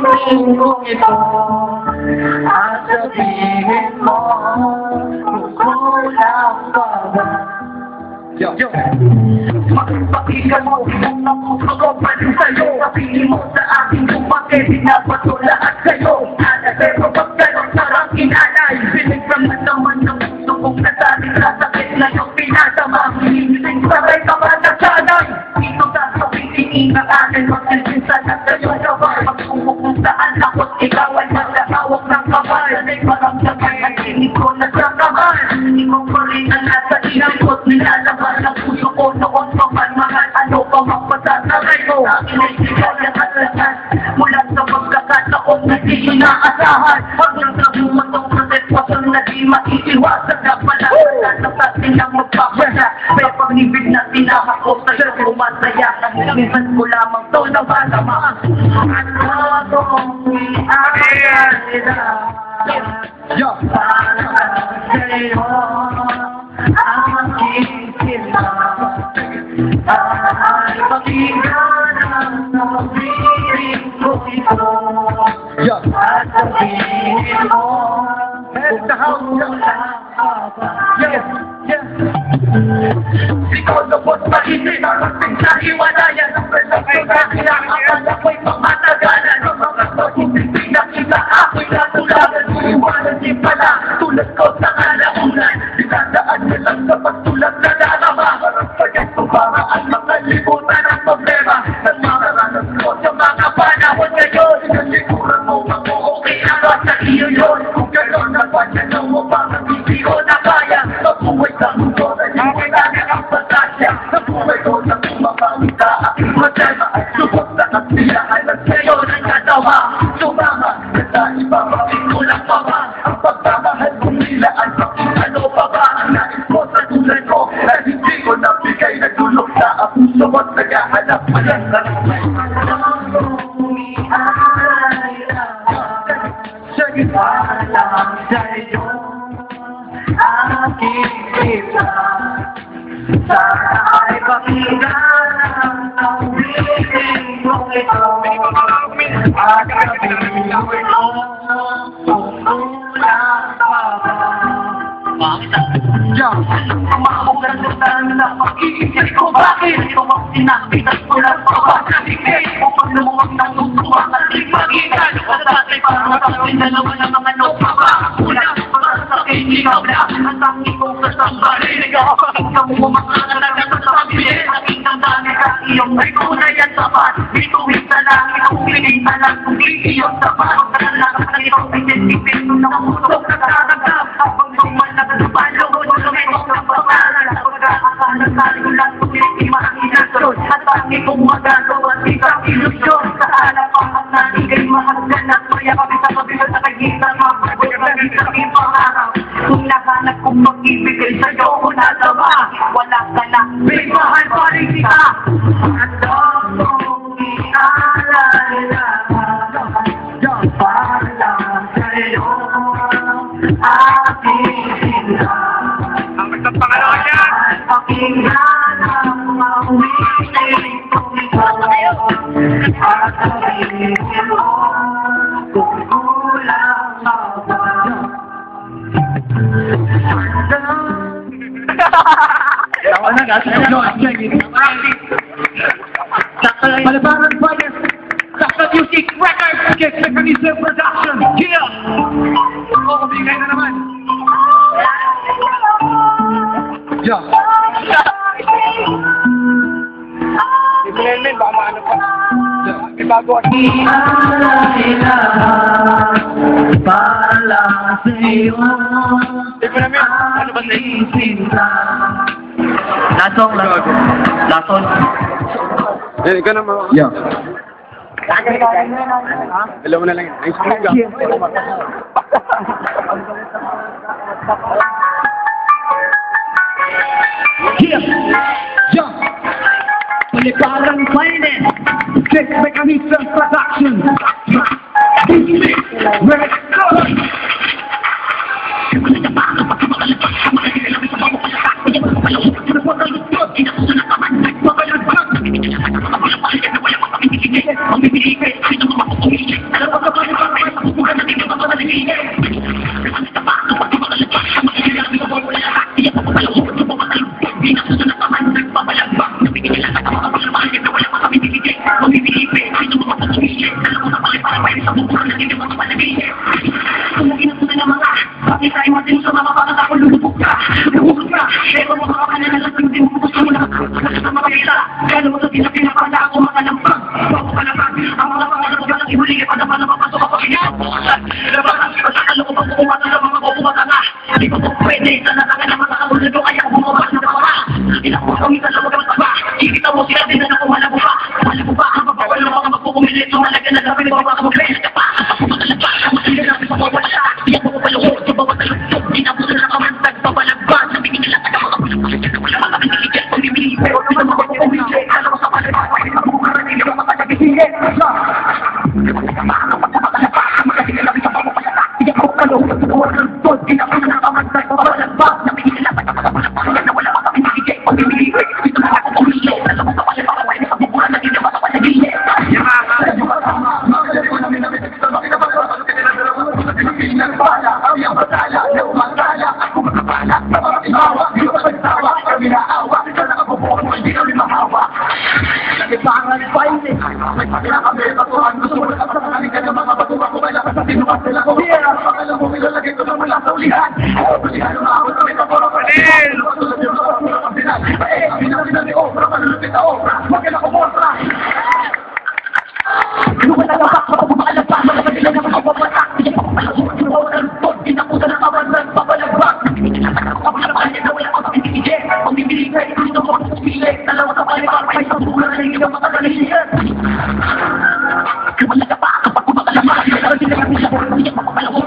ulitin kong ito at sabihin mo kung kulang ka ba. Yo! Magpakigan mo ang puso ko panin sa'yo. Sabihin mo sa akin kung bakit pinapatulaat sa'yo. Pero pag gano'n sarang inalay, pinagsaman naman ng puso kong nasabi sa sakit na yung pinasama. Hinising sabay ka ba na sanay? Dito sasabihin ang akin magsisinsa na sa'yo. Magsumok kung saan ako't ikaw ay masahawak ng kamay. Sanay parang sabay ang tinig ko na sa kamay. Ikaw pa rin ang nasa inang ko't nilalaman ng puso ko noon pa man mahal. Ano pa magpasasakay mo? Akin ay sigaw na kalasan mula sa pagkakataon na di ko naasahan. Hanggang sa bumatong sa sitwasyon na di maiiwasan na palasan ng atin ang magpapasa. Pero pag-ibig na tinahakot na siya umasaya. Minsan ko lamang to na malama. Ano kong iaalila para sa'yo aking sila ay pakinggan ang nabiring ko ito at sabihin mo kung wala ka ba. Ikaw lubot maisip narating sa hiwalayan ang relasyon na kinakapal ako'y pamatagalan ang mga pag-ibig pinakita ako'y natulagan iwanan din pala tulad ko sa kalaunan dinadaan na lang sa pagtulad na darama harap sa ganito paraan makalimutan ang problema at makaranas ko sa mga panahon ngayon sinasiguran mo ako okay na ba sa iyo yun kung gano'n na pananaw mo parang hindi ko na kaya mabuhay sa mundo na hindi mo na ang patasya sa buhay ko na kumapangita aking masama at subok na kasiyahan at sa'yo ng katawa sumama sa iba makikulang pa ba ang pagmamahal kong nilaan ano pa ba ang nais mo sa tulad ko na hindi ko nabigay na tulog sa apuso mo't naghahanap pa lang ng walang sa'yo aking kita sana ay pakinggan ang nawiting kong ito at sabihin mo kung kulang ka ba. Makukulandutan na pag-iisip ko bakit ito ang sinapitas ko lang pa ba sa bigay upang lumuwag ng tutuwa at lipagitan at dati para matapin dalawa ng mga nopa ba kulang para sa akin ikaw na ang tangi kong kasambahin ikaw mo makakalaga sa sabihin aking nandami ka iyong may tunay at sapat bituwin na lang iyong piling na lang kung iyong sapat kalalakas na iyong pinitipin ng puso na karagam habang lumalag at palo Nagkakasali ko lang kung hindi makinasyon at tangi kong magagawa at ikaw ilusyon sa alapang at nanigay mahagdan at maya kami sa kabilang sa kagitan mapagod lagi sa aking pangarap kung nahanap kong mag-ibigay sa'yo ko natawa wala ka na may mahal pa rin kita at akong iaalala para sa'yo aking sila Ang pangalawa niya! pakinggan ang mawiting kong ito at sabihin mo kung kulang ka ba. Tawa na kasi Palabaran Fires, Sakta Music Records, Kick Mechanism Production, yeah! Oo, bigay na naman! Yeah! Ibrahim, baka maano pa. Ibago ako. Para sa'yo Ibrahim, ano ba sa'yo? Lasong. Eh, ikaw na mga... Yeah. Alam mo na lang. Ang screen ka. Yeah. Paliparang Finance, Kick Mechanism Production. Let's go! Ang isa. Kaya mo sa pinapala ako mga lampag. Bago ka naman, ang mga pangalan mo galang ihuli. E pa naman na mapasok ako pinipagpukasan. Labanan, pasakalo ko pag pukumatan ng mga pukumatan na. Hindi ko po pwede, talaga naman nakaulad ko kaya bumabas na kapara. Ilang mo kami sa lawag ang taba. Ikita mo sila din na ako malabo pa. Malabo pa, ang mabawal ng mga magpukumilit. Tumalaga na labi ko mga mag-rest ka pa. Ako makalaba, ako sila namin sa bawat sa. Iyak mo paluhod, sa bawat taluktok. Ginabos na kamantag, papalagpas. Nabigin nila taga mga kapulupos. Wala mga pinigil, pumibili. Pero di naman ako pumilit. Alam mo sa palibas, ay nabukaran, hindi naman matagigilin. Wala ka pa, kapag kumakalamang, pero hindi ka